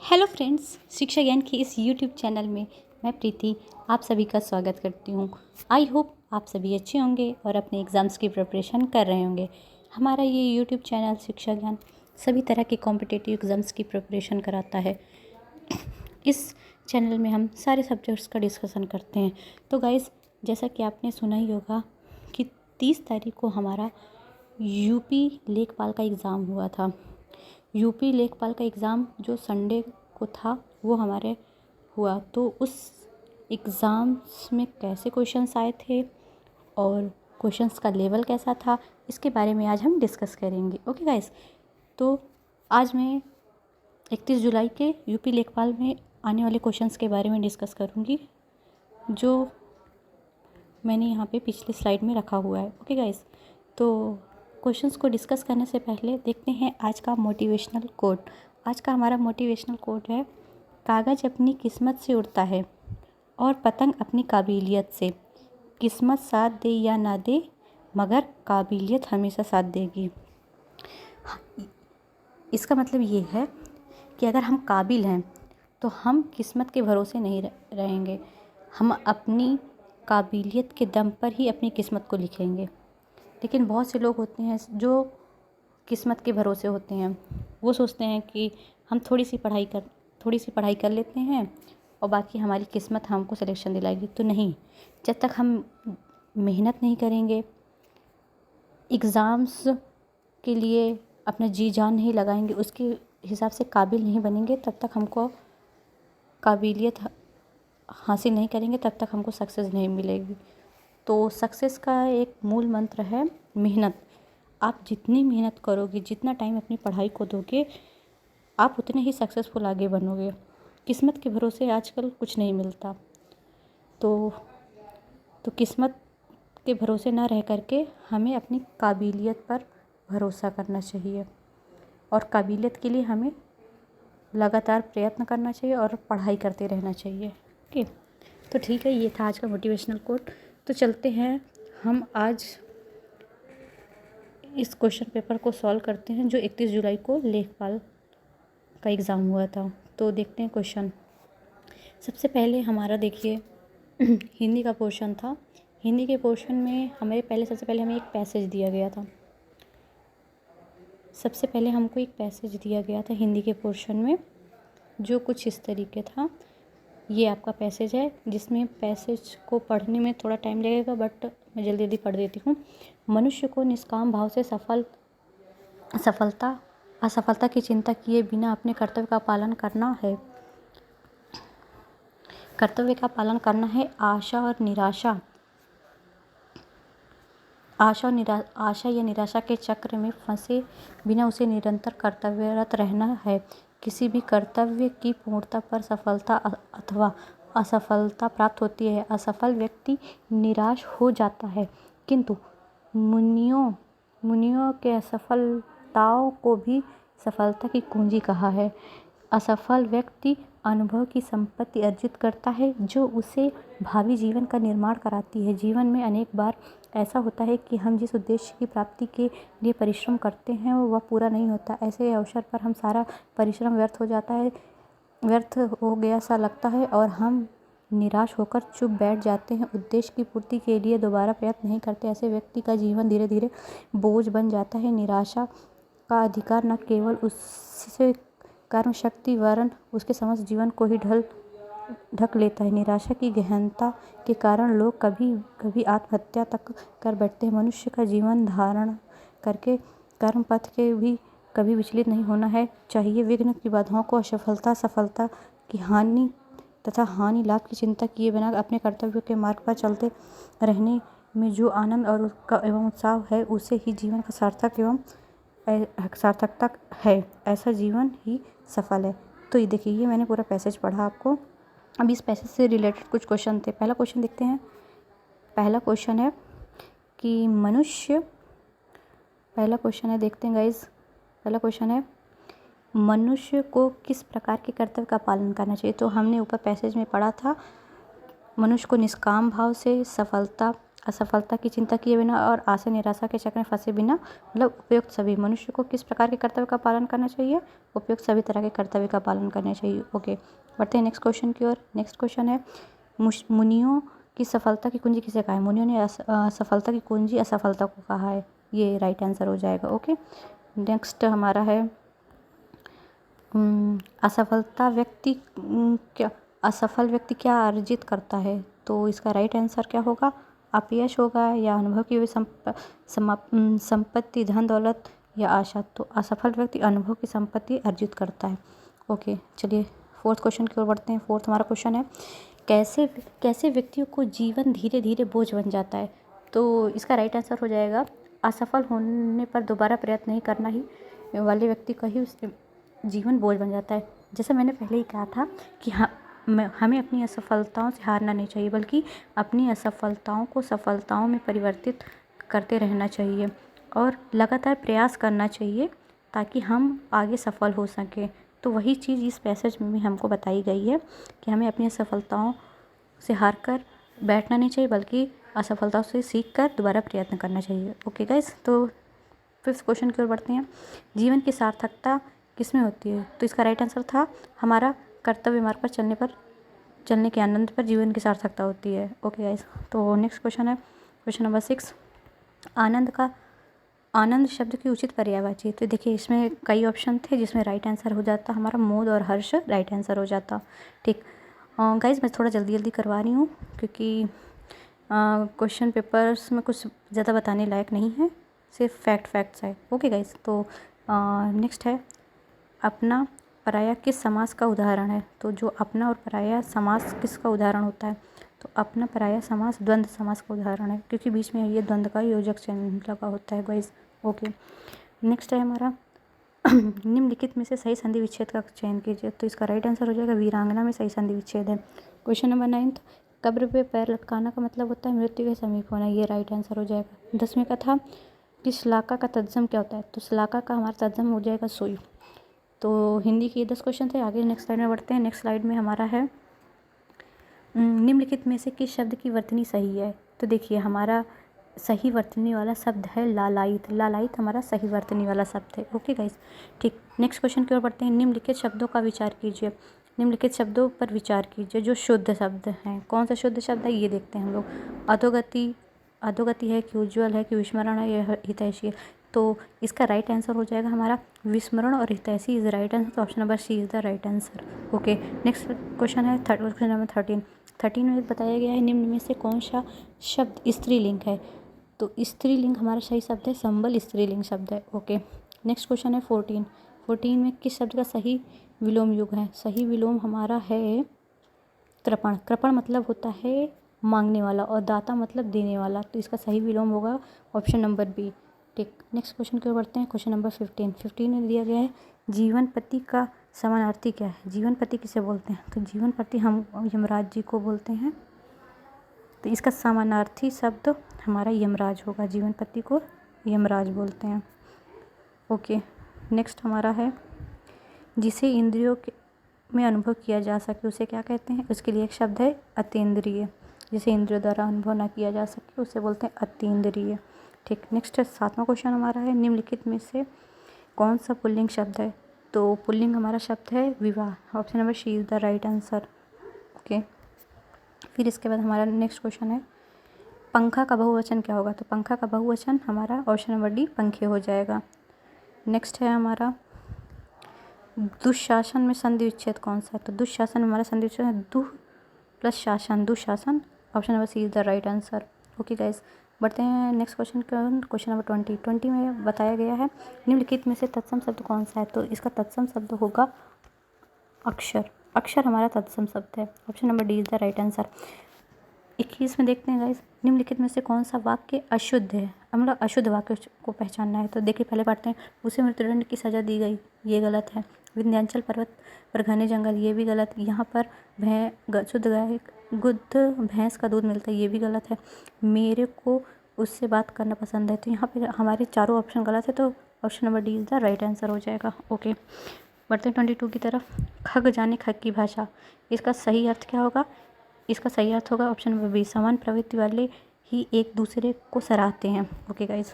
Hello friends, शिक्षा ज्ञान की इस यूट्यूब चैनल में मैं प्रीति आप सभी का स्वागत करती हूँ। आई होप आप सभी अच्छे होंगे और अपने एग्ज़ाम्स की प्रिपरेशन कर रहे होंगे। हमारा ये यूट्यूब चैनल शिक्षा ज्ञान सभी तरह के कॉम्पिटिटिव एग्ज़ाम्स की प्रिपरेशन कराता है। इस चैनल में हम सारे सब्जेक्ट्स का डिस्कशन करते हैं। तो गाइज़, जैसा कि आपने सुना ही होगा कि 30 तारीख को हमारा यूपी लेखपाल का एग्ज़ाम हुआ था। यूपी लेखपाल का एग्ज़ाम जो संडे को था वो हमारे हुआ। तो उस एग्ज़ाम्स में कैसे क्वेश्चंस आए थे और क्वेश्चंस का लेवल कैसा था, इसके बारे में आज हम डिस्कस करेंगे। ओके गाइस, तो आज मैं 31 जुलाई के यूपी लेखपाल में आने वाले क्वेश्चंस के बारे में डिस्कस करूँगी, जो मैंने यहाँ पे पिछले स्लाइड में रखा हुआ है। ओके गाइस, तो क्वेश्चंस को डिस्कस करने से पहले देखते हैं आज का मोटिवेशनल कोट। आज का हमारा मोटिवेशनल कोट है, कागज़ अपनी किस्मत से उड़ता है और पतंग अपनी काबिलियत से। किस्मत साथ दे या ना दे, मगर काबिलियत हमेशा साथ देगी। इसका मतलब ये है कि अगर हम काबिल हैं तो हम किस्मत के भरोसे नहीं रहेंगे। हम अपनी काबिलियत के दम पर ही अपनी किस्मत को लिखेंगे। लेकिन बहुत से लोग होते हैं जो किस्मत के भरोसे होते हैं। वो सोचते हैं कि हम थोड़ी सी पढ़ाई कर लेते हैं और बाकी हमारी किस्मत हमको सिलेक्शन दिलाएगी। तो नहीं, जब तक हम मेहनत नहीं करेंगे, एग्ज़ाम्स के लिए अपना जी जान नहीं लगाएंगे, उसके हिसाब से काबिल नहीं बनेंगे, तब तक हमको काबिलियत हासिल नहीं करेंगे, तब तक हमको सक्सेस नहीं मिलेगी। तो सक्सेस का एक मूल मंत्र है मेहनत। आप जितनी मेहनत करोगे, जितना टाइम अपनी पढ़ाई को दोगे, आप उतने ही सक्सेसफुल आगे बनोगे। किस्मत के भरोसे आजकल कुछ नहीं मिलता। तो किस्मत के भरोसे ना रह करके हमें अपनी काबिलियत पर भरोसा करना चाहिए और काबिलियत के लिए हमें लगातार प्रयत्न करना चाहिए और पढ़ाई करते रहना चाहिए। ओके, तो ठीक है, ये था आज का मोटिवेशनल कोट। तो चलते हैं, हम आज इस क्वेश्चन पेपर को सॉल्व करते हैं जो 31 जुलाई को लेखपाल का एग्ज़ाम हुआ था। तो देखते हैं क्वेश्चन। सबसे पहले हमारा देखिए हिंदी का पोर्शन था। हिंदी के पोर्शन में सबसे पहले हमें एक पैसेज दिया गया था। सबसे पहले हमको एक पैसेज दिया गया था हिंदी के पोर्शन में, जो कुछ इस तरीके था। ये आपका पैसेज है, जिसमें पैसेज को पढ़ने में थोड़ा टाइम लगेगा, बट मैं जल्दी जल्दी पढ़ देती हूँ। मनुष्य को निष्काम भाव से असफलता की चिंता किए बिना अपने कर्तव्य का पालन करना है। कर्तव्य का पालन करना है। आशा या निराशा के चक्र में फंसे बिना उसे निरंतर कर्तव्यरत रहना है। किसी भी कर्तव्य की पूर्णता पर सफलता अथवा असफलता प्राप्त होती है। असफल व्यक्ति निराश हो जाता है, किंतु मुनियों के असफलताओं को भी सफलता की कुंजी कहा है। असफल व्यक्ति अनुभव की संपत्ति अर्जित करता है, जो उसे भावी जीवन का निर्माण कराती है। जीवन में अनेक बार ऐसा होता है कि हम जिस उद्देश्य की प्राप्ति के लिए परिश्रम करते हैं वह पूरा नहीं होता। ऐसे अवसर पर हम सारा परिश्रम व्यर्थ हो गया सा लगता है और हम निराश होकर चुप बैठ जाते हैं। उद्देश्य की पूर्ति के लिए दोबारा प्रयत्न नहीं करते। ऐसे व्यक्ति का जीवन धीरे धीरे बोझ बन जाता है। निराशा का अधिकार न केवल उससे कर्म शक्ति वरन उसके समस्त जीवन को ही ढक लेता है। निराशा की गहनता के कारण लोग कभी कभी आत्महत्या तक कर बैठते हैं। मनुष्य का जीवन धारण करके कर्म पथ के भी कभी विचलित नहीं होना है चाहिए। विघ्न की बाधाओं को सफलता की हानि तथा हानि लाभ की चिंता किए बिना अपने कर्तव्य के मार्ग पर चलते रहने में जो आनंद और एवं उत्साह है, उसे ही जीवन का सार्थकता है। ऐसा जीवन ही सफल है। तो ये देखिए, ये मैंने पूरा पैसेज पढ़ा आपको। अब इस पैसेज से रिलेटेड कुछ क्वेश्चन थे। पहला क्वेश्चन देखते हैं। पहला क्वेश्चन है देखते हैं गाइज। पहला क्वेश्चन है, मनुष्य को किस प्रकार के कर्तव्य का पालन करना चाहिए। तो हमने ऊपर पैसेज में पढ़ा था, मनुष्य को निष्काम भाव से असफलता की चिंता किए बिना और आशा निराशा के चक्र में फंसे बिना, मतलब उपयुक्त सभी मनुष्य को किस प्रकार के कर्तव्य का पालन करना चाहिए? उपयुक्त सभी तरह के कर्तव्य का पालन करना चाहिए। ओके, बढ़ते हैं नेक्स्ट क्वेश्चन की ओर। नेक्स्ट क्वेश्चन है, मुनियों की सफलता की कुंजी किसे कहा है? मुनियों ने सफलता की कुंजी असफलता को कहा है। ये राइट आंसर हो जाएगा। ओके, नेक्स्ट हमारा है असफलता व्यक्ति क्या असफल व्यक्ति क्या अर्जित करता है? तो इसका राइट आंसर क्या होगा? अपयश होगा, या अनुभव की हुई संपत्ति, धन दौलत, या आशा। तो असफल व्यक्ति अनुभव की संपत्ति अर्जित करता है। ओके, चलिए फोर्थ क्वेश्चन की ओर बढ़ते हैं। फोर्थ हमारा क्वेश्चन है, कैसे कैसे व्यक्तियों को जीवन धीरे धीरे बोझ बन जाता है? तो इसका राइट आंसर हो जाएगा, असफल होने पर दोबारा प्रयत्न नहीं करना ही वाले व्यक्ति का ही जीवन बोझ बन जाता है। जैसे मैंने पहले ही कहा था कि हमें अपनी असफलताओं से हारना नहीं चाहिए, बल्कि अपनी असफलताओं को सफलताओं में परिवर्तित करते रहना चाहिए और लगातार प्रयास करना चाहिए ताकि हम आगे सफल हो सकें। तो वही चीज़ इस पैसेज में हमको बताई गई है कि हमें अपनी असफलताओं से हार कर बैठना नहीं चाहिए, बल्कि असफलताओं से सीख कर दोबारा प्रयत्न करना चाहिए। ओके गाइस, तो फिफ्थ क्वेश्चन की ओर बढ़ते हैं। जीवन की सार्थकता किस में होती है? तो इसका राइट आंसर था हमारा कर्तव्य मार्ग पर चलने के आनंद पर जीवन की सार्थकता होती है। ओके गाइस, तो नेक्स्ट क्वेश्चन है क्वेश्चन नंबर 6, आनंद शब्द की उचित पर्यायवाची। तो देखिए इसमें कई ऑप्शन थे जिसमें राइट आंसर हो जाता हमारा मोद और हर्ष राइट आंसर हो जाता। ठीक गाइस, मैं थोड़ा जल्दी जल्दी करवा रही हूँ क्योंकि क्वेश्चन पेपर्स में कुछ ज़्यादा बताने लायक नहीं है, सिर्फ फैक्ट्स है। ओके गाइस, तो नेक्स्ट है, अपना पराया किस समास का उदाहरण है? तो जो अपना और पराया समास किसका उदाहरण होता है? तो अपना पराया समास द्वंद्व समास का उदाहरण है, क्योंकि बीच में ये द्वंद्व का योजक चिन्ह लगा होता है गाइस। ओके, नेक्स्ट है हमारा निम्नलिखित में से सही संधि विच्छेद का चयन कीजिए। तो इसका राइट आंसर हो जाएगा वीरांगना में सही संधि विच्छेद है। क्वेश्चन नंबर 9, कब्र पे पैर लटकाना का मतलब होता है मृत्यु के समीप होना। ये राइट आंसर हो जाएगा। 10वें का था कि श्लाका का तत्सम क्या होता है? तो श्लाका का हमारा तत्सम हो जाएगा सोई। तो हिंदी के 10 क्वेश्चन थे। आगे नेक्स्ट स्लाइड में बढ़ते हैं। नेक्स्ट स्लाइड में हमारा है निम्नलिखित में से किस शब्द की वर्तनी सही है? तो देखिए हमारा सही वर्तनी वाला शब्द है लालायित। लालायित हमारा सही वर्तनी वाला शब्द है। ओके गाइस, ठीक। नेक्स्ट क्वेश्चन की ओर बढ़ते हैं। निम्नलिखित शब्दों का विचार कीजिए। निम्नलिखित शब्दों पर विचार कीजिए जो शुद्ध शब्द हैं। कौन सा शुद्ध शब्द है ये देखते हैं हम लोग। अधोगति है कि उज्ज्वल है कि विस्मरण है या हितैषी है? तो इसका राइट आंसर हो जाएगा हमारा विस्मरण और हितैषी इज राइट आंसर। तो option number C is the right answer. Okay, next question है क्वेश्चन नंबर 13 में बताया गया है निम्न में से कौन सा शब्द स्त्रीलिंग है? तो स्त्रीलिंग हमारा सही शब्द है संबल, स्त्रीलिंग शब्द है। ओके, नेक्स्ट क्वेश्चन है 14 में किस शब्द का सही विलोम युग है? सही विलोम हमारा है कृपण। कृपण मतलब होता है मांगने वाला और दाता मतलब देने वाला। तो इसका सही विलोम होगा ऑप्शन नंबर बी। ठीक, नेक्स्ट क्वेश्चन की ओर बढ़ते हैं। क्वेश्चन नंबर 15 में दिया गया है जीवन पति का समानार्थी क्या है? जीवन पति किसे बोलते हैं? तो जीवन पति हम यमराज जी को बोलते हैं। तो इसका समानार्थी शब्द हमारा यमराज होगा। जीवन पति को यमराज बोलते हैं। ओके, नेक्स्ट हमारा है जिसे इंद्रियों में अनुभव किया जा सके उसे क्या कहते हैं? उसके लिए एक शब्द है अतीन्द्रिय। जिसे इंद्रियों द्वारा अनुभव ना किया जा सके उसे बोलते हैं अतीन्द्रिय। ठीक, नेक्स्ट 7वां क्वेश्चन हमारा है निम्नलिखित में से कौन सा पुल्लिंग शब्द है? तो पुल्लिंग हमारा शब्द है विवाह। Option number C is the right answer. Okay, फिर इसके बाद हमारा नेक्स्ट क्वेश्चन है पंखा का बहुवचन क्या होगा? तो पंखा का बहुवचन हमारा ऑप्शन नंबर डी पंखे हो जाएगा। नेक्स्ट है हमारा दुशासन में संधि विच्छेद कौन सा है? तो दुशासन में हमारा संधि विच्छेद है दुह प्लस शासन, दुशासन। Option number C is the right answer. Okay guys, बढ़ते हैं नेक्स्ट क्वेश्चन क्वेश्चन नंबर 20 में बताया गया है निम्नलिखित में से तत्सम शब्द कौन सा है? तो इसका तत्सम शब्द होगा अक्षर। अक्षर हमारा तत्सम शब्द है। Option number D is the right answer. 21 में देखते हैं गाइस निम्नलिखित में से कौन सा वाक्य अशुद्ध है? मतलब अशुद्ध वाक्य को पहचानना है। तो देखिए पहले पढ़ते हैं उसे मृत्युदंड की सज़ा दी गई, ये गलत है। विंध्याचल पर्वत पर घने जंगल, ये भी गलत। यहाँ पर शुद्ध गाय गुद्ध भैंस का दूध मिलता है, ये भी गलत है। मेरे को उससे बात करना पसंद है। तो यहाँ पर हमारे चारों ऑप्शन गलत है। तो option number D is the right answer हो जाएगा। ओके, बढ़ते हैं 22 की तरफ। खग जाने खग की भाषा, इसका सही अर्थ क्या होगा? इसका सही अर्थ होगा ऑप्शन नंबर बी समान प्रवृत्ति वाले ही एक दूसरे को सराहते हैं। ओके गाइज,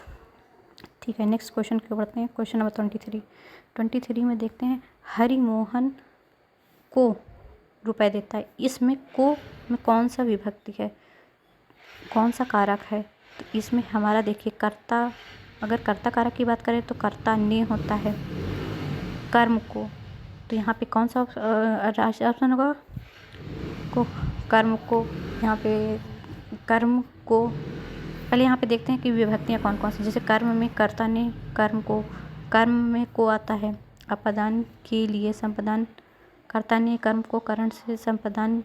ठीक है। नेक्स्ट क्वेश्चन की ओर बढ़ते हैं। क्वेश्चन नंबर 23 में देखते हैं, हरिमोहन को रुपए देता है। इसमें को में कौन सा विभक्ति है, कौन सा कारक है? तो इसमें हमारा देखिए कर्ता, अगर कर्ता कारक की बात करें तो कर्ता ने होता है कर्म को, तो यहाँ पे कौन सा ऑप्शन होगा? को, कर्म को, यहाँ पे कर्म को। पहले यहाँ पे देखते हैं कि विभक्तियाँ कौन कौन सी। जैसे कर्म में कर्ता ने कर्म को, कर्म में को आता है अपादान के लिए, संपादन, कर्ता ने कर्म को करण से संपादन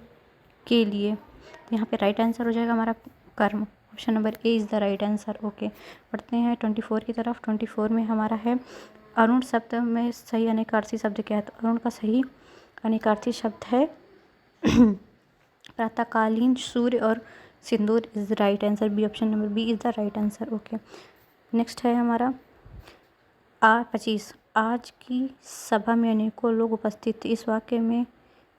के लिए। तो यहाँ पे राइट आंसर हो जाएगा हमारा कर्म। Option number A is the right answer. Okay, बढ़ते हैं 24 की तरफ। 24 में हमारा है, अरुण शब्द में सही अनेकार्थी शब्द क्या है? तो अरुण का सही अनेकार्थी शब्द है प्रातःकालीन सूर्य और सिंदूर is the right answer. B, option number B is the right answer. Okay, next है हमारा 25, आज की सभा में अनेकों लोग उपस्थित थे। इस वाक्य में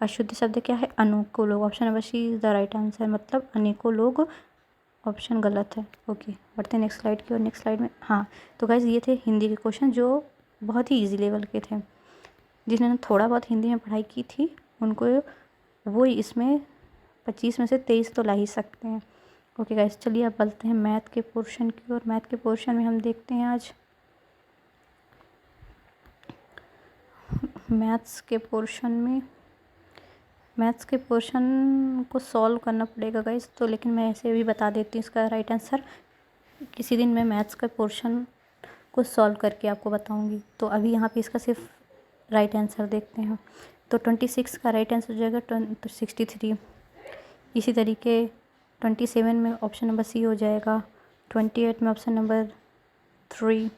अशुद्ध शब्द क्या है? अनेकों लोग। Option number C is the right answer, मतलब अनेकों लोग। ऑप्शन गलत है। ओके, बढ़ते हैं नेक्स्ट स्लाइड की। और नेक्स्ट स्लाइड में हाँ, तो गाइज ये थे हिंदी के क्वेश्चन जो बहुत ही इजी लेवल के थे। जिन्होंने थोड़ा बहुत हिंदी में पढ़ाई की थी उनको वो इसमें 25 में से 23 तो ला ही सकते हैं। ओके गाइज, चलिए अब बढ़ते हैं मैथ के पोर्शन की। और मैथ के पोर्शन में हम देखते हैं आज मैथ्स के पोर्शन को सॉल्व करना पड़ेगा गाइज, तो लेकिन मैं ऐसे भी बता देती हूँ इसका राइट आंसर। किसी दिन मैं मैथ्स का पोर्शन को सॉल्व करके आपको बताऊंगी। तो अभी यहाँ पे इसका सिर्फ राइट आंसर देखते हैं। तो 26 का राइट आंसर हो जाएगा 63। इसी तरीके 27 में ऑप्शन नंबर सी हो जाएगा। 28 में ऑप्शन नंबर 3,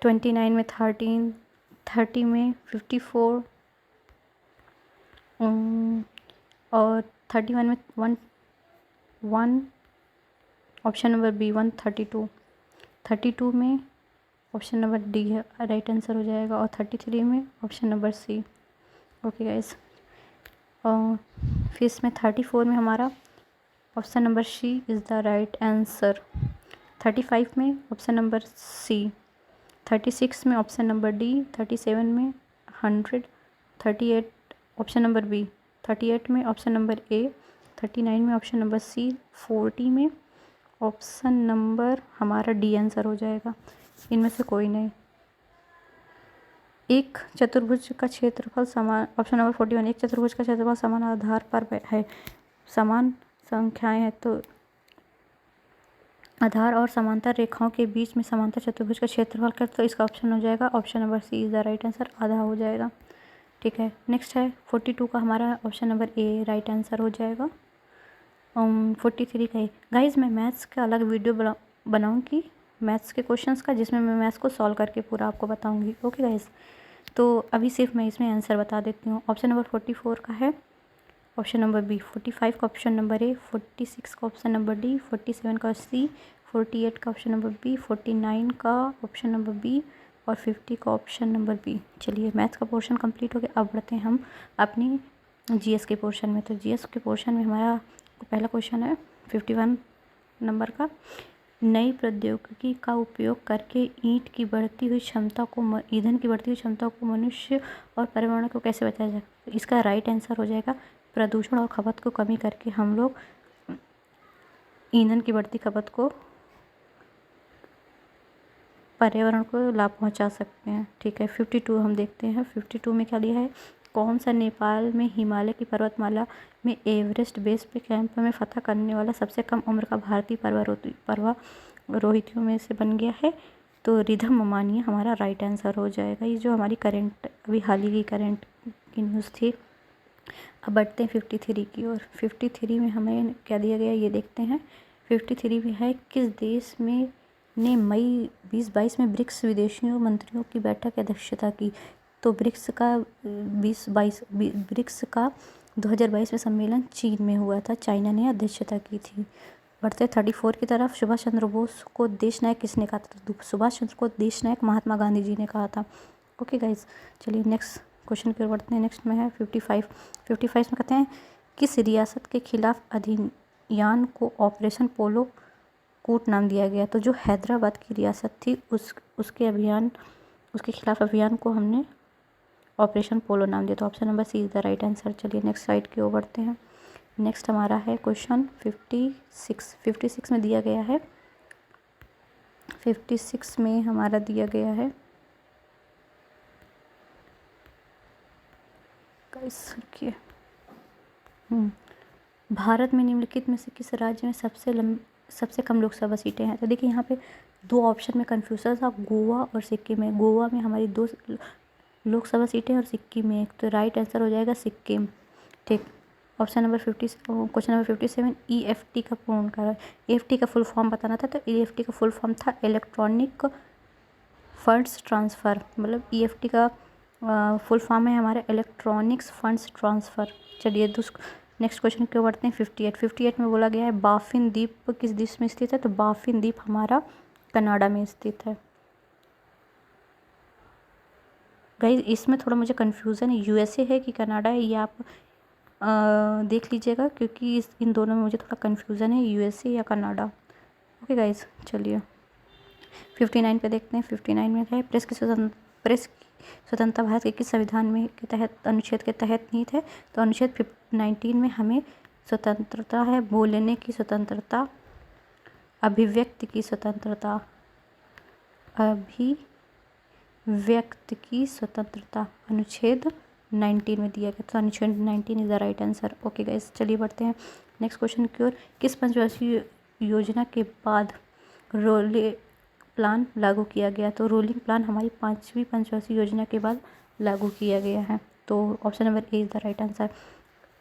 29 में 13, 30 में 54 और 31 में 1, ऑप्शन नंबर बी 132। 32 में ऑप्शन नंबर डी है राइट आंसर हो जाएगा। और 33 में option number C. Okay guys, और फिर इसमें 34 में हमारा option number C is the right answer. 35 में ऑप्शन नंबर सी। 36 में ऑप्शन नंबर डी। 37 में 100। 38 ऑप्शन नंबर बी। 38 में ऑप्शन नंबर ए। 39 में ऑप्शन नंबर सी। 40 में ऑप्शन नंबर हमारा डी आंसर हो जाएगा। इनमें से कोई नहीं। एक चतुर्भुज का क्षेत्रफल समान, ऑप्शन नंबर 41, एक चतुर्भुज का क्षेत्रफल समान आधार पर है, समान संख्याएं हैं, तो आधार और समांतर रेखाओं के बीच में समांतर चतुर्भुज का क्षेत्रफल कर, तो इसका ऑप्शन हो जाएगा option number C is the right answer, आधा हो जाएगा। ठीक है, नेक्स्ट है 42 का हमारा option number A right answer हो जाएगा। 43 का है गाइज, मैं मैथ्स का अलग वीडियो बनाऊँगी मैथ्स के क्वेश्चंस का, जिसमें मैं मैथ्स को सॉल्व करके पूरा आपको बताऊँगी। ओके गाइज, तो अभी सिर्फ मैं इसमें आंसर बता देती हूँ। ऑप्शन नंबर 44 का है ऑप्शन नंबर बी। 45 का ऑप्शन नंबर ए। 46 का ऑप्शन नंबर डी। 47 का सी। 48 का ऑप्शन नंबर बी। 49 का ऑप्शन नंबर बी और 50 का ऑप्शन नंबर बी। चलिए, मैथ्स का पोर्शन कंप्लीट हो गया। अब बढ़ते हैं हम अपनी जीएस के पोर्शन में। तो जीएस के पोर्शन में हमारा पहला क्वेश्चन है 51 नंबर का, नई प्रौद्योगिकी का उपयोग करके ईंधन की बढ़ती हुई क्षमता को मनुष्य और पर्यावरण को कैसे बचाया जाए? तो इसका राइट आंसर हो जाएगा प्रदूषण और खपत को कमी करके हम लोग ईंधन की बढ़ती खपत को पर्यावरण को लाभ पहुंचा सकते हैं। ठीक है, 52 हम देखते हैं। 52 में क्या दिया है, कौन सा नेपाल में हिमालय की पर्वतमाला में एवरेस्ट बेस पे कैंप में फतह करने वाला सबसे कम उम्र का भारतीय पर्वतारोहियों में से बन गया है? तो रिधम ममानिया हमारा राइट आंसर हो जाएगा। ये जो हमारी करंट अभी हाल ही की करंट की न्यूज़ थी। अब बढ़ते हैं 53 की ओर। 53 में हमें क्या दिया गया ये देखते हैं। 53 में है, किस देश में ने मई 2022 में ब्रिक्स विदेशियों मंत्रियों की बैठक की अध्यक्षता की? तो ब्रिक्स का 2022 में सम्मेलन चीन में हुआ था, चाइना ने अध्यक्षता की थी। बढ़ते 34 की तरफ। सुभाष चंद्र बोस को देश नायक किसने कहा था? तो सुभाष चंद्र को देश नायक महात्मा गांधी जी ने कहा था। ओके गाइज, चलिए नेक्स्ट क्वेश्चन की ओर बढ़ते हैं। नेक्स्ट में है 55 में कहते हैं किस रियासत के खिलाफ अधिनियम को ऑपरेशन पोलो कूट नाम दिया गया। तो जो हैदराबाद की रियासत थी उसके खिलाफ अभियान को हमने ऑपरेशन पोलो नाम दिया। तो option number C is the right answer. चलिए नेक्स्ट स्लाइड की ओर बढ़ते हैं। नेक्स्ट हमारा है क्वेश्चन 56 में दिया गया है। 56 में हमारा दिया गया है देखिए, भारत में निम्नलिखित में से किस राज्य में सबसे कम लोकसभा सीटें हैं। तो देखिए यहाँ पे दो ऑप्शन में कन्फ्यूजन था, गोवा और सिक्किम में। गोवा में हमारी 2 लोकसभा सीटें और सिक्किम में 1। तो राइट आंसर हो जाएगा सिक्किम। ठीक, option number 50 question number 57 EFT का पूर्ण कारण। EFT का फुल फॉर्म बताना था। तो EFT का फुल फॉर्म था इलेक्ट्रॉनिक फंड्स ट्रांसफ़र। मतलब EFT का फुल फॉर्म है हमारा इलेक्ट्रॉनिक्स फंड्स ट्रांसफ़र। चलिए नेक्स्ट क्वेश्चन क्यों बढ़ते हैं। 58 में बोला गया है बाफिन द्वीप किस देश में स्थित है। तो बाफिन द्वीप हमारा कनाडा में स्थित है। गाइस इसमें थोड़ा मुझे कन्फ्यूज़न है, USA है कि कनाडा है, ये आप देख लीजिएगा, क्योंकि इन दोनों में मुझे थोड़ा कन्फ्यूज़न है, USA या कनाडा। ओके गाइस, चलिए 59 पे देखते हैं। 59 में है प्रेस की स्वतंत्रता भारत के किस संविधान में के तहत अनुच्छेद के तहत निहित है। तो अनुच्छेद 19 में हमें स्वतंत्रता है, बोलने की स्वतंत्रता, अभिव्यक्ति की स्वतंत्रता, अनुच्छेद 19 में दिया गया। तो अनुच्छेद 19 is the right answer. Okay guys, चलिए बढ़ते हैं नेक्स्ट क्वेश्चन की ओर। किस पंचवर्षीय योजना के बाद रोलिंग प्लान लागू किया गया। तो रोलिंग प्लान हमारी 5वीं पंचवर्षीय योजना के बाद लागू किया गया है। तो option number A is the right answer.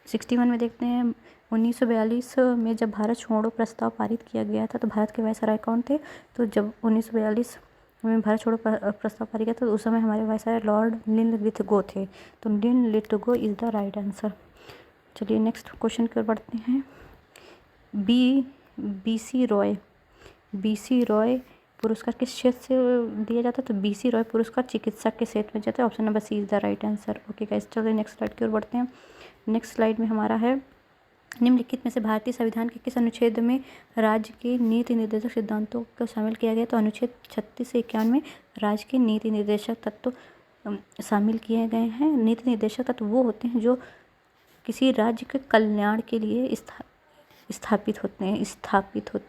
61 में देखते हैं 1942 में जब भारत छोड़ो प्रस्ताव पारित किया गया था तो भारत के वायसराय कौन थे। तो जब 1942 में भारत छोड़ो प्रस्ताव पारित किया था तो उस समय हमारे वायसराय लॉर्ड लिनलिथगो थे। तो Linlithgow is the right answer. चलिए नेक्स्ट क्वेश्चन की ओर बढ़ते हैं। BC रॉय पुरस्कार किस क्षेत्र से दिया जाता है। तो BC रॉय पुरस्कार चिकित्सक के क्षेत्र में जाता है। Option number C is the right answer. Okay guys, चलिए नेक्स्ट स्लाइड की ओर बढ़ते हैं। नेक्स्ट स्लाइड में हमारा है निम्नलिखित में से भारतीय संविधान के किस अनुच्छेद में राज्य के नीति निर्देशक सिद्धांतों को शामिल किया गया। तो अनुच्छेद 36 से 51 में राज्य के नीति निर्देशक तत्व शामिल किए गए हैं। नीति निर्देशक तत्व वो होते हैं जो किसी राज्य के कल्याण के लिए स्थापित होते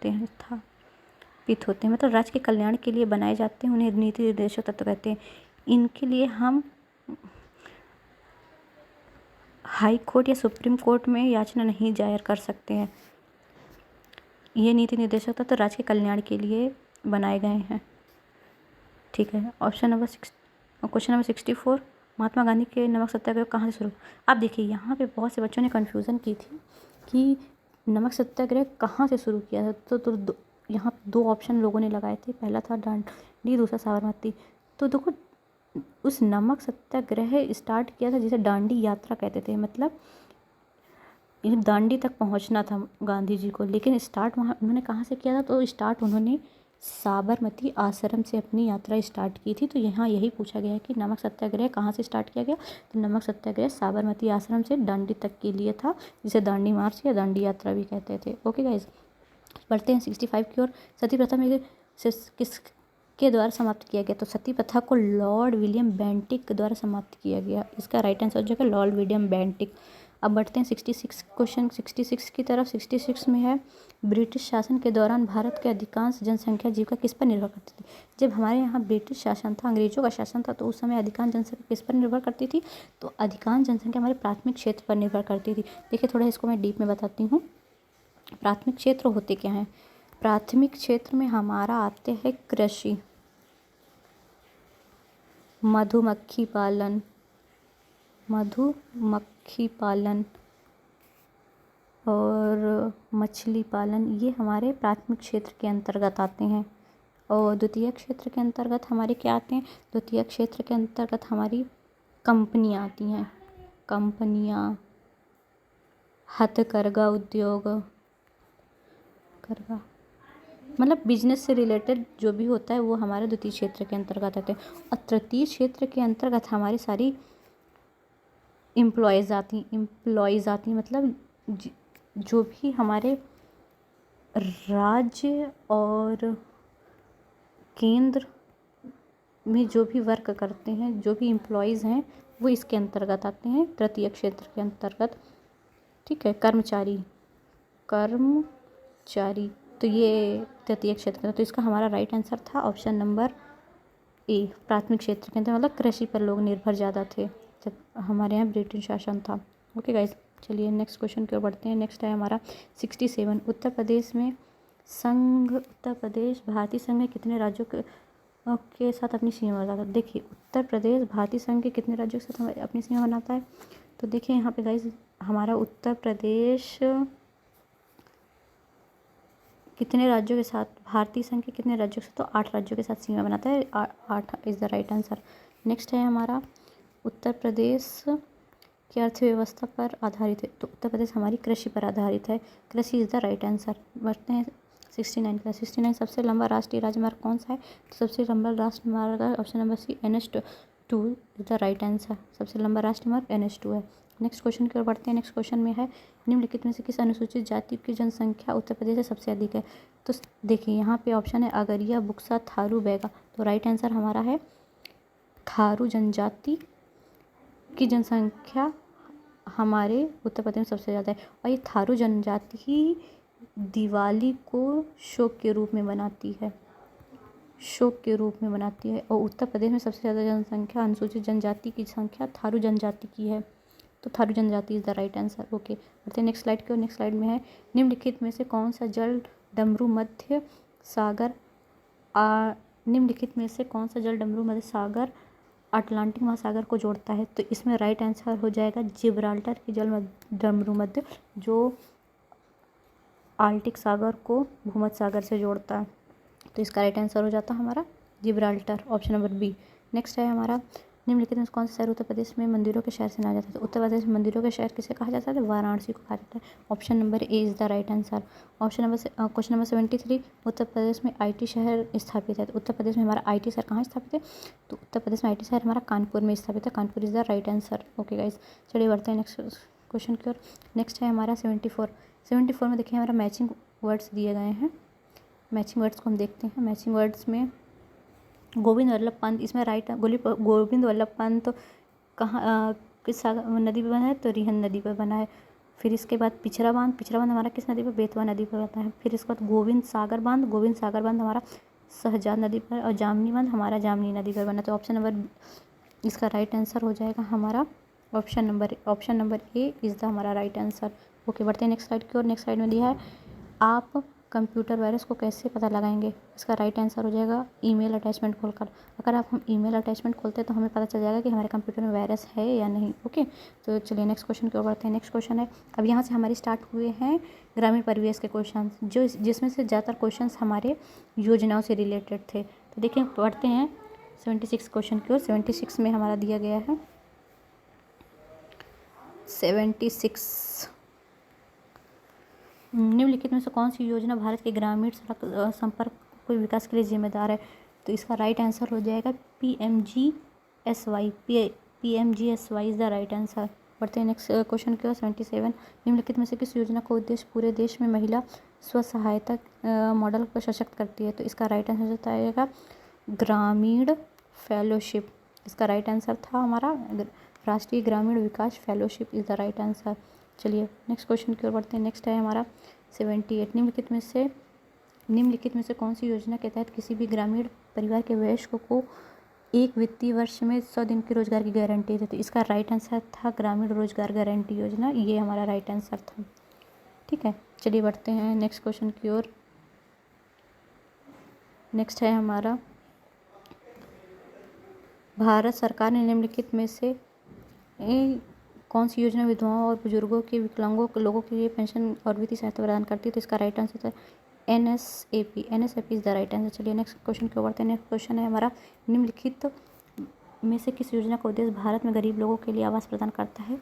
हैं, मतलब राज्य के कल्याण के लिए बनाए जाते हैं, उन्हें नीति निर्देशक तत्व कहते हैं। इनके लिए हम हाई कोर्ट या सुप्रीम कोर्ट में याचना नहीं दायर कर सकते हैं। ये नीति निर्देशक तत्व राज्य के कल्याण के लिए बनाए गए हैं। ठीक है, क्वेश्चन नंबर 64 महात्मा गांधी के नमक सत्याग्रह कहाँ से शुरू। आप देखिए यहाँ पे बहुत से बच्चों ने कन्फ्यूज़न की थी कि नमक सत्याग्रह कहाँ से शुरू किया था। तो यहाँ 2 ऑप्शन लोगों ने लगाए थे, पहला था दांडी, दूसरा साबरमती। तो देखो उस नमक सत्याग्रह स्टार्ट किया था जिसे दांडी यात्रा कहते थे, मतलब दांडी तक पहुँचना था गांधी जी को। लेकिन स्टार्ट वहाँ उन्होंने कहाँ से किया था। तो स्टार्ट उन्होंने साबरमती आश्रम से अपनी यात्रा स्टार्ट की थी। तो यहाँ यही पूछा गया है कि नमक सत्याग्रह कहाँ से स्टार्ट किया गया। तो नमक सत्याग्रह साबरमती आश्रम से दांडी तक के लिए था, जिसे दांडी मार्च या दांडी यात्रा भी कहते थे। ओके गाइज, बढ़ते हैं 65 की ओर। सती प्रथा में किसके द्वारा समाप्त किया गया। तो सती प्रथा को लॉर्ड विलियम बेंटिक के द्वारा समाप्त किया गया। इसका राइट आंसर हो जाएगा लॉर्ड विलियम बेंटिक। अब बढ़ते हैं 66 क्वेश्चन 66 की तरफ। 66 में है ब्रिटिश शासन के दौरान भारत के अधिकांश जनसंख्या जीविका किस पर निर्भर करती थी। जब हमारे यहाँ ब्रिटिश शासन था, अंग्रेजों का शासन था, तो उस समय अधिकांश जनसंख्या किस पर निर्भर करती थी। तो अधिकांश जनसंख्या हमारे प्राथमिक क्षेत्र पर निर्भर करती थी। देखिए थोड़ा इसको मैं डीप में बताती हूँ। प्राथमिक क्षेत्र होते क्या हैं। प्राथमिक क्षेत्र में हमारा आते हैं कृषि, मधुमक्खी पालन और मछली पालन, ये हमारे प्राथमिक क्षेत्र के अंतर्गत आते हैं। और द्वितीय क्षेत्र के अंतर्गत हमारे क्या आते हैं। द्वितीय क्षेत्र के अंतर्गत हमारी कंपनियाँ आती हैं, हथकरघा उद्योग, मतलब बिजनेस से रिलेटेड जो भी होता है वो हमारे द्वितीय क्षेत्र के अंतर्गत आते हैं। और तृतीय क्षेत्र के अंतर्गत हमारी सारी एम्प्लॉयज़ आती मतलब जो भी हमारे राज्य और केंद्र में जो भी वर्क करते हैं, जो भी एम्प्लॉयज़ हैं, वो इसके अंतर्गत आते हैं, तृतीय क्षेत्र के अंतर्गत। ठीक है, कर्मचारी, तो ये तृतीय क्षेत्र का, तो इसका हमारा राइट आंसर था ऑप्शन नंबर ए, प्राथमिक क्षेत्र के अंदर, मतलब कृषि पर लोग निर्भर ज़्यादा थे जब हमारे यहाँ ब्रिटिश शासन था। ओके गाइस, चलिए नेक्स्ट क्वेश्चन की ओर बढ़ते हैं। नेक्स्ट है हमारा 67, उत्तर प्रदेश भारतीय संघ में कितने राज्यों के साथ अपनी सीमा बनाता है? देखिए, उत्तर प्रदेश भारतीय संघ के कितने राज्यों के साथ अपनी सीमा बनाता है? तो देखिए यहाँ पे गाइस, हमारा उत्तर प्रदेश कितने राज्यों के साथ, भारतीय संघ के कितने राज्यों के साथ? तो 8 राज्यों के साथ सीमा बनाता है। 8 is the right answer. Next है हमारा, उत्तर प्रदेश की अर्थव्यवस्था पर आधारित है? तो उत्तर प्रदेश हमारी कृषि पर आधारित है। कृषि इज़ द राइट आंसर। बढ़ते हैं 69 का। 69, सबसे लंबा राष्ट्रीय राजमार्ग कौन सा है? तो सबसे लंबा राष्ट्रमार्ग है option number C, NH2 is the right answer. सबसे लंबा राष्ट्रमार्ग NH2 है। नेक्स्ट क्वेश्चन की ओर बढ़ते हैं। नेक्स्ट क्वेश्चन में है, निम्नलिखित में से किस अनुसूचित जाति की जनसंख्या उत्तर प्रदेश से सबसे अधिक है? तो देखिए यहाँ पे ऑप्शन है अगरिया, बुक्सा, थारू, बैगा। तो राइट आंसर हमारा है थारू जनजाति की जनसंख्या हमारे उत्तर प्रदेश में सबसे ज़्यादा है। और ये थारू जनजाति ही दिवाली को शोक के रूप में मनाती है, और उत्तर प्रदेश में सबसे ज़्यादा जनसंख्या, अनुसूचित जनजाति की संख्या थारू जनजाति की है। तो थारू जनजाति is the right answer. Okay, बढ़ते हैं नेक्स्ट स्लाइड की ओर। नेक्स्ट स्लाइड में है, निम्नलिखित में से कौन सा जल डमरू मध्य सागर अटलांटिक महासागर को जोड़ता है? तो इसमें राइट आंसर हो जाएगा जिब्राल्टर की जल डमरू मध्य, जो आर्कटिक सागर को भूमध्य सागर से जोड़ता है। तो इसका राइट आंसर हो जाता है हमारा Gibraltar, option number B. Next है हमारा, निम्नलिखित में कौन सा शहर उत्तर प्रदेश में मंदिरों के शहर से जाना जाता है? तो उत्तर प्रदेश में मंदिरों के शहर किसे कहा जाता है? वाराणसी को कहा जाता है। Option number A is the right answer. Question number 73, Uttar Pradesh में IT शहर स्थापित है? तो उत्तर प्रदेश में हमारा IT शहर कहाँ स्थापित है? तो उत्तर प्रदेश में IT शहर हमारा कानपुर में स्थापित है। Kanpur is the right answer. Okay guys, चलिए बढ़ते हैं नेक्स्ट क्वेश्चन की ओर। नेक्स्ट है हमारा 74 में देखिए हमारा मैचिंग वर्ड्स दिए गए हैं। मैचिंग वर्ड्स को हम देखते हैं। मैचिंग वर्ड्स में गोविंद वल्लभ पंत, इसमें राइट गोविंद वल्लभ पंत कहाँ किस नदी पर बना है? तो रिहन नदी पर बना है। फिर इसके बाद पिछड़ा बांध हमारा किस नदी पर? बेतवा नदी पर बना है। फिर इसके बाद गोविंद सागर बांध हमारा शहजाद नदी पर, और जामनी बांध हमारा जामनी नदी पर बना। तो ऑप्शन नंबर, इसका राइट आंसर हो जाएगा हमारा option number A is the हमारा राइट आंसर। ओके, बढ़ते हैं नेक्स्ट स्लाइड की ओर। नेक्स्ट स्लाइड में दिया है, आप कंप्यूटर वायरस को कैसे पता लगाएंगे? इसका राइट आंसर हो जाएगा ईमेल अटैचमेंट खोलकर। अगर हम ईमेल अटैचमेंट खोलते हैं तो हमें पता चल जाएगा कि हमारे कंप्यूटर में वायरस है या नहीं। ओके, तो चलिए नेक्स्ट क्वेश्चन की ओर बढ़ते हैं। नेक्स्ट क्वेश्चन है, अब यहाँ से हमारी स्टार्ट हुए हैं ग्रामीण परिवेश के क्वेश्चन, जिसमें से ज़्यादातर क्वेश्चन हमारे योजनाओं से रिलेटेड थे। तो देखिए पढ़ते हैं 76 क्वेश्चन की ओर। 76 में हमारा दिया गया है 76, निम्नलिखित में से कौन सी योजना भारत के ग्रामीण सड़क संपर्क को विकास के लिए जिम्मेदार है? तो इसका राइट आंसर हो जाएगा PMGSY is the right answer. बढ़ते हैं नेक्स्ट क्वेश्चन की ओर। 77, निम्नलिखित में से किस योजना का उद्देश्य पूरे देश में महिला स्व सहायता मॉडल को सशक्त करती है? तो इसका राइट आंसर होता है ग्रामीण फेलोशिप। इसका राइट आंसर था हमारा राष्ट्रीय ग्रामीण विकास fellowship is the right answer. चलिए नेक्स्ट क्वेश्चन की ओर बढ़ते हैं। नेक्स्ट है हमारा 78, निम्नलिखित में से कौन सी योजना के तहत किसी भी ग्रामीण परिवार के वयस्क को एक वित्तीय वर्ष में 100 दिन के रोजगार की गारंटी देती है? इसका राइट आंसर था ग्रामीण रोजगार गारंटी योजना, ये हमारा राइट आंसर था। ठीक है, चलिए बढ़ते हैं नेक्स्ट क्वेश्चन की ओर। नेक्स्ट है हमारा, भारत सरकार ने निम्नलिखित में से कौन सी योजना विधवाओं और बुजुर्गों के विकलांगों लोगों के लिए पेंशन और वित्तीय सहायता प्रदान करती है? तो इसका राइट आंसर है NSAP is the right answer. चलिए नेक्स्ट क्वेश्चन की ओर बढ़ते हैं। नेक्स्ट क्वेश्चन है हमारा, निम्नलिखित में से किस योजना का उद्देश्य भारत में गरीब लोगों के लिए आवास प्रदान करता है?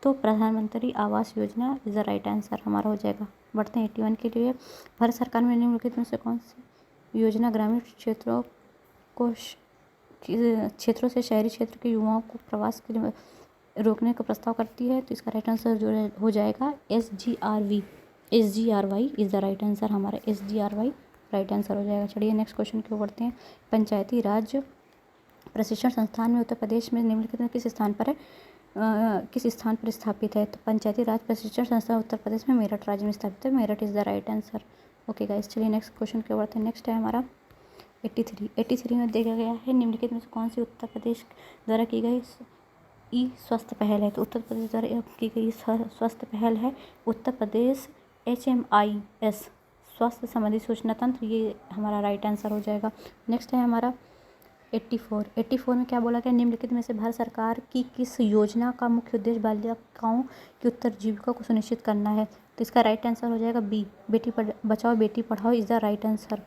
तो प्रधानमंत्री Awas Yojana is the right answer हमारा हो जाएगा। बढ़ते हैं 81 के लिए, भारत सरकार में निम्नलिखित में से कौन सी योजना ग्रामीण क्षेत्रों से शहरी क्षेत्र के युवाओं को प्रवास के लिए रोकने का प्रस्ताव करती है, तो इसका राइट आंसर जो हो जाएगा SGRV। SGRY is the right answer, हमारा SGRY राइट आंसर हो जाएगा। चलिए नेक्स्ट क्वेश्चन की ओर बढ़ते हैं। पंचायती राज प्रशिक्षण संस्थान में उत्तर प्रदेश में निम्नलिखित में किस स्थान पर है, किस स्थान पर स्थापित है? तो पंचायती राज प्रशिक्षण संस्थान उत्तर प्रदेश में मेरठ राज्य में स्थापित है। Meerut is the right answer. Okay guys, चलिए नेक्स्ट क्वेश्चन की ओर बढ़ते हैं। नेक्स्ट है हमारा 83 में देखा गया है निम्नलिखित में से कौन सी उत्तर प्रदेश द्वारा की गई ई स्वास्थ्य पहल है? तो उत्तर प्रदेश द्वारा की गई स्वास्थ्य पहल है उत्तर प्रदेश HMIS स्वास्थ्य संबंधी सूचना तंत्र, ये हमारा राइट आंसर हो जाएगा। नेक्स्ट है हमारा 84 में क्या बोला गया? निम्नलिखित में से भारत सरकार की किस योजना का मुख्य उद्देश्य बालिकाओं की उत्तरजीविका को सुनिश्चित करना है? तो इसका राइट आंसर हो जाएगा B, Beti Bachao Beti Padhao is the right answer.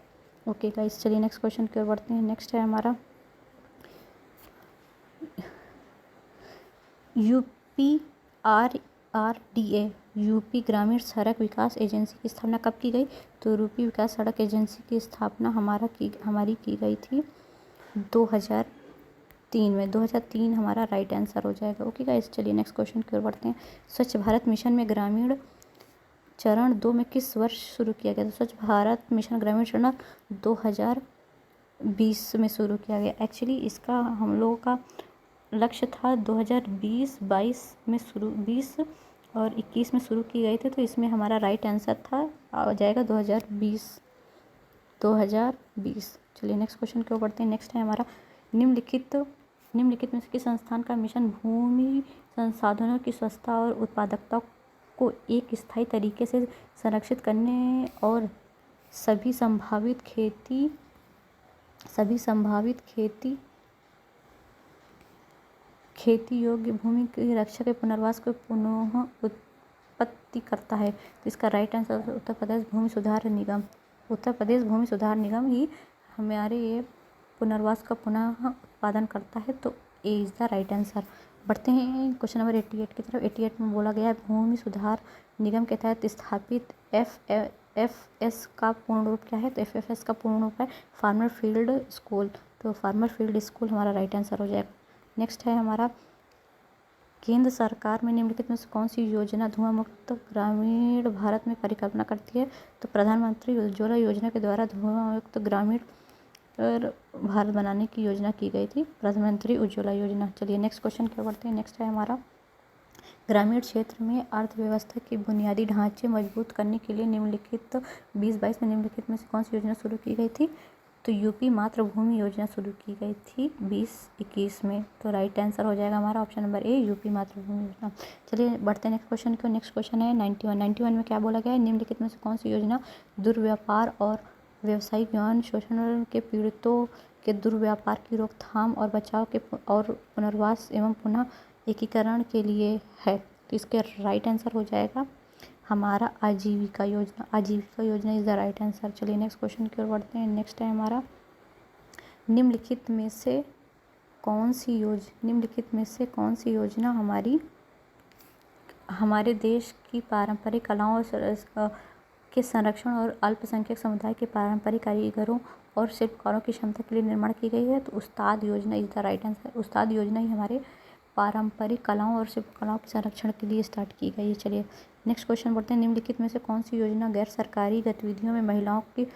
Okay guys, चलिए नेक्स्ट क्वेश्चन की ओर बढ़ते हैं। नेक्स्ट है हमारा UPRRDA यूपी ग्रामीण सड़क विकास एजेंसी की स्थापना कब की गई? तो यूपी विकास सड़क एजेंसी की स्थापना हमारी की गई थी 2003 में। 2003 हमारा राइट आंसर हो जाएगा। ओके गाइस, चलिए नेक्स्ट क्वेश्चन की ओर बढ़ते हैं। स्वच्छ भारत मिशन में ग्रामीण चरण 2 में किस वर्ष शुरू किया गया? तो स्वच्छ भारत मिशन ग्रामीण चरण 2020 में शुरू किया गया। एक्चुअली इसका हम लोगों का लक्ष्य था 2020-22 में शुरू, 20 और 21 में शुरू की गई थी, तो इसमें हमारा राइट आंसर था आ जाएगा 2020। चलिए नेक्स्ट क्वेश्चन की ओर बढ़ते हैं। नेक्स्ट है हमारा निम्नलिखित में से किस संस्थान का मिशन भूमि संसाधनों की स्वच्छता और उत्पादकता को एक स्थायी तरीके से संरक्षित करने और सभी संभावित खेती योग्य भूमि की रक्षा के पुनर्वास को पुनः उत्पत्ति करता है? तो इसका राइट आंसर उत्तर प्रदेश भूमि सुधार निगम ही हमारे ये पुनर्वास का पुनः उत्पादन करता है, तो A is the right answer. बढ़ते हैं क्वेश्चन नंबर 88 की तरफ। 88 में बोला गया है भूमि सुधार निगम के तहत स्थापित FFS का पूर्ण रूप क्या है? तो FFS का पूर्ण रूप है फार्मर फील्ड स्कूल, तो फार्मर फील्ड स्कूल हमारा राइट आंसर हो जाएगा। नेक्स्ट है हमारा केंद्र सरकार में निम्नलिखित में से कौन सी योजना धुआं मुक्त ग्रामीण भारत में परिकल्पना करती है? तो प्रधानमंत्री उज्ज्वला योजना के द्वारा धुआं मुक्त ग्रामीण भारत बनाने की योजना की गई थी, प्रधानमंत्री उज्ज्वला योजना। चलिए नेक्स्ट क्वेश्चन क्या बढ़ते हैं। नेक्स्ट है हमारा ग्रामीण क्षेत्र में अर्थव्यवस्था के बुनियादी ढांचे मजबूत करने के लिए निम्नलिखित 2022 में निम्नलिखित में से कौन सी योजना शुरू की गई थी? तो यूपी मातृभूमि योजना शुरू की गई थी 2021 में, तो राइट आंसर हो जाएगा हमारा ऑप्शन नंबर ए, यूपी मातृभूमि योजना। चलिए बढ़ते हैं नेक्स्ट क्वेश्चन की। नेक्स्ट क्वेश्चन है 91 में क्या बोला गया है? निम्नलिखित में से कौन सी योजना दुर्व्यापार और व्यावसायिक यौन शोषण के पीड़ितों के दुर्व्यापार की रोकथाम और बचाव के और पुनर्वास एवं पुनः एकीकरण के लिए है? तो इसके राइट आंसर हो जाएगा हमारा आजीविका योजना इज़ द राइट आंसर। चलिए नेक्स्ट क्वेश्चन की ओर बढ़ते हैं। नेक्स्ट है हमारा निम्नलिखित में से कौन सी योजना हमारे देश की पारंपरिक कलाओं के संरक्षण और अल्पसंख्यक समुदाय के पारंपरिक कारीगरों और शिल्पकारों की क्षमता के लिए निर्माण की गई है? तो उस्ताद योजना इज़ द राइट आंसर। उस्ताद योजना ही हमारे पारंपरिक कलाओं और शिल्पकलाओं के संरक्षण के लिए स्टार्ट की गई है। चलिए नेक्स्ट क्वेश्चन बढ़ते हैं। निम्नलिखित में से कौन सी योजना गैर सरकारी गतिविधियों में महिलाओं की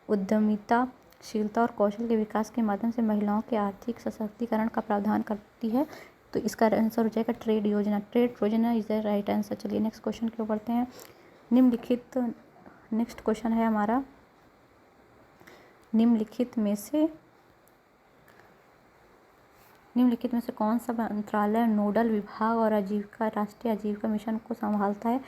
उद्यमिताशीलता और कौशल के विकास के माध्यम से महिलाओं के आर्थिक सशक्तिकरण का प्रावधान करती है? तो इसका आंसर हो जाएगा ट्रेड योजना इज़ द राइट आंसर। चलिए नेक्स्ट क्वेश्चन की ओर बढ़ते हैं। नेक्स्ट क्वेश्चन है हमारा निम्नलिखित में से कौन सा मंत्रालय नोडल विभाग और राष्ट्रीय आजीविका मिशन को संभालता है?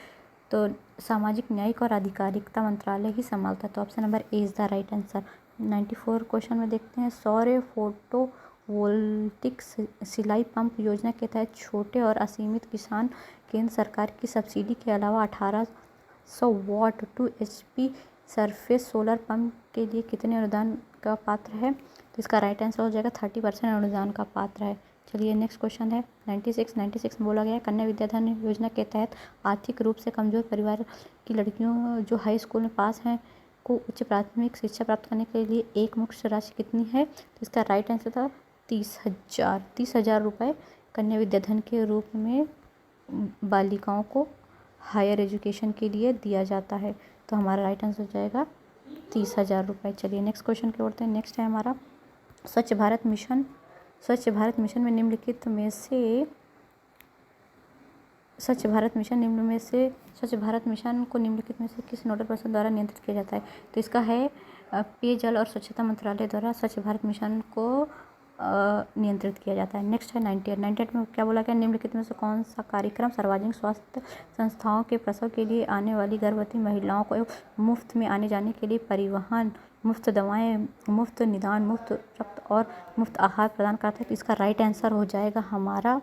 तो सामाजिक न्याय और अधिकारिता मंत्रालय ही संभालता है, तो option number A is the right answer. 94 question में देखते हैं। सौर फोटोवोल्टिक सिलाई पंप योजना के तहत छोटे और असीमित किसान केंद्र सरकार की सब्सिडी के अलावा 1800 वाट 2 HP सरफेस सोलर पंप के लिए कितने अनुदान का पात्र है? तो इसका राइट आंसर हो जाएगा 30% अनुदान का पात्र है। चलिए नेक्स्ट क्वेश्चन है 96 में बोला गया है कन्या विद्याधन योजना के तहत आर्थिक रूप से कमजोर परिवार की लड़कियों जो हाई स्कूल में पास हैं को उच्च प्राथमिक शिक्षा प्राप्त करने के लिए एक मुख्य राशि कितनी है? तो इसका राइट आंसर था 30,000 रुपये कन्या विद्याधन के रूप में बालिकाओं को हायर एजुकेशन के लिए दिया जाता है। तो हमारा राइट आंसर हो जाएगा 30,000 रुपये। चलिए नेक्स्ट क्वेश्चन की ओर बढ़ते हैं। नेक्स्ट है हमारा स्वच्छ भारत मिशन। स्वच्छ भारत मिशन में निम्नलिखित में से स्वच्छ भारत मिशन को निम्नलिखित में से किस नोडल पर्सन द्वारा नियंत्रित किया जाता है? तो इसका है पेयजल और स्वच्छता मंत्रालय द्वारा स्वच्छ भारत मिशन को नियंत्रित किया जाता है। नेक्स्ट है 98 में क्या बोला गया? निम्नलिखित में से कौन सा कार्यक्रम सार्वजनिक स्वास्थ्य संस्थाओं के प्रसव के लिए आने वाली गर्भवती महिलाओं को मुफ्त में आने जाने के लिए परिवहन, मुफ्त दवाएं, मुफ्त निदान, मुफ्त रक्त और मुफ्त आहार प्रदान करता है? तो इसका राइट आंसर हो जाएगा हमारा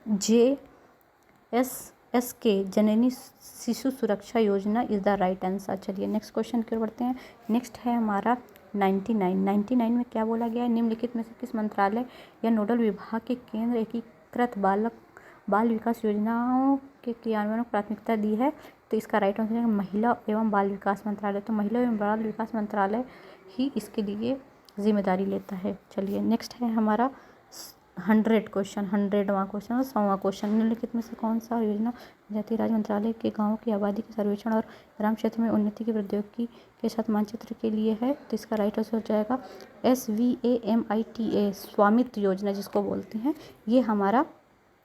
JSSK जननी शिशु सुरक्षा योजना इज़ द राइट आंसर। चलिए नेक्स्ट क्वेश्चन की ओर बढ़ते हैं। नेक्स्ट है हमारा 99 में क्या बोला गया है? निम्नलिखित में से किस मंत्रालय या नोडल विभाग के केंद्र एकीकृत बाल विकास योजनाओं के क्रियान्वयन को प्राथमिकता दी है? तो इसका राइट आंसर है महिला एवं बाल विकास मंत्रालय। तो महिला एवं बाल विकास मंत्रालय ही इसके लिए जिम्मेदारी लेता है। चलिए नेक्स्ट है हमारा 100वां क्वेश्चन और 100वां क्वेश्चन। निम्नलिखित में से कौन सा योजना पंचायती राज मंत्रालय के गाँव की आबादी के सर्वेक्षण और ग्राम क्षेत्र में उन्नति की प्रौद्योगिकी के साथ मानचित्र के लिए है? तो इसका राइट आंसर हो जाएगा SVAMITA स्वामित्व योजना जिसको बोलते हैं, ये हमारा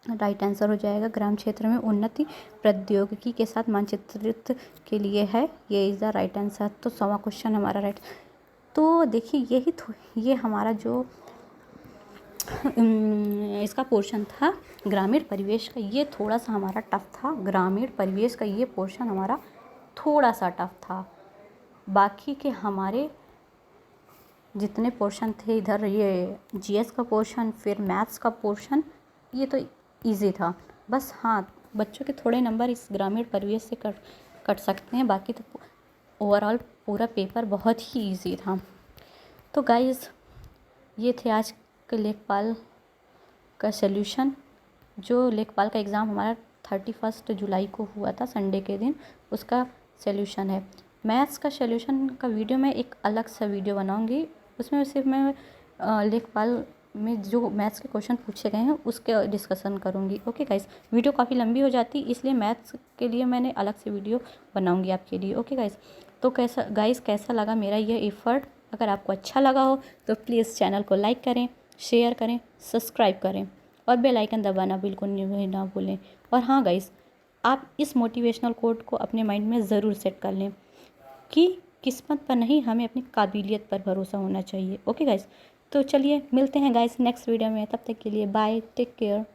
राइट आंसर हो जाएगा। ग्राम क्षेत्र में उन्नति प्रौद्योगिकी के साथ मानचित्रित के लिए है, ये इज़ द राइट आंसर। तो 100वां क्वेश्चन हमारा राइट। तो देखिए ये हमारा जो इसका पोर्शन था ग्रामीण परिवेश का, ये थोड़ा सा हमारा टफ था। ग्रामीण परिवेश का ये पोर्शन हमारा थोड़ा सा टफ था। बाकी के हमारे जितने पोर्शन थे, इधर ये GS का पोर्शन, फिर मैथ्स का पोर्शन, ये तो इजी था। बस हाँ, बच्चों के थोड़े नंबर इस ग्रामीण परिवेश से कट सकते हैं, बाकी तो ओवरऑल पूरा पेपर बहुत ही इजी था। तो गाइज़ ये थे आज के लेखपाल का सॉल्यूशन। जो लेखपाल का एग्ज़ाम हमारा 31 जुलाई को हुआ था, संडे के दिन, उसका सॉल्यूशन है। मैथ्स का सॉल्यूशन का वीडियो मैं एक अलग सा वीडियो बनाऊंगी, उसमें सिर्फ मैं लेखपाल में जो मैथ्स के क्वेश्चन पूछे गए हैं उसके डिस्कशन करूंगी। ओके गाइस, वीडियो काफ़ी लंबी हो जाती, इसलिए मैथ्स के लिए मैंने अलग से वीडियो बनाऊंगी आपके लिए। ओके गाइस, तो कैसा लगा मेरा ये एफ़र्ट? अगर आपको अच्छा लगा हो तो प्लीज़ चैनल को लाइक करें, शेयर करें, सब्सक्राइब करें और बेल आइकन दबाना बिल्कुल ना भूलें। और हाँ गाइस, आप इस मोटिवेशनल कोट को अपने माइंड में ज़रूर सेट कर लें कि किस्मत पर नहीं, हमें अपनी काबिलियत पर भरोसा होना चाहिए। ओके गाइस, तो चलिए मिलते हैं गाइस नेक्स्ट वीडियो में। तब तक के लिए बाय, टेक केयर।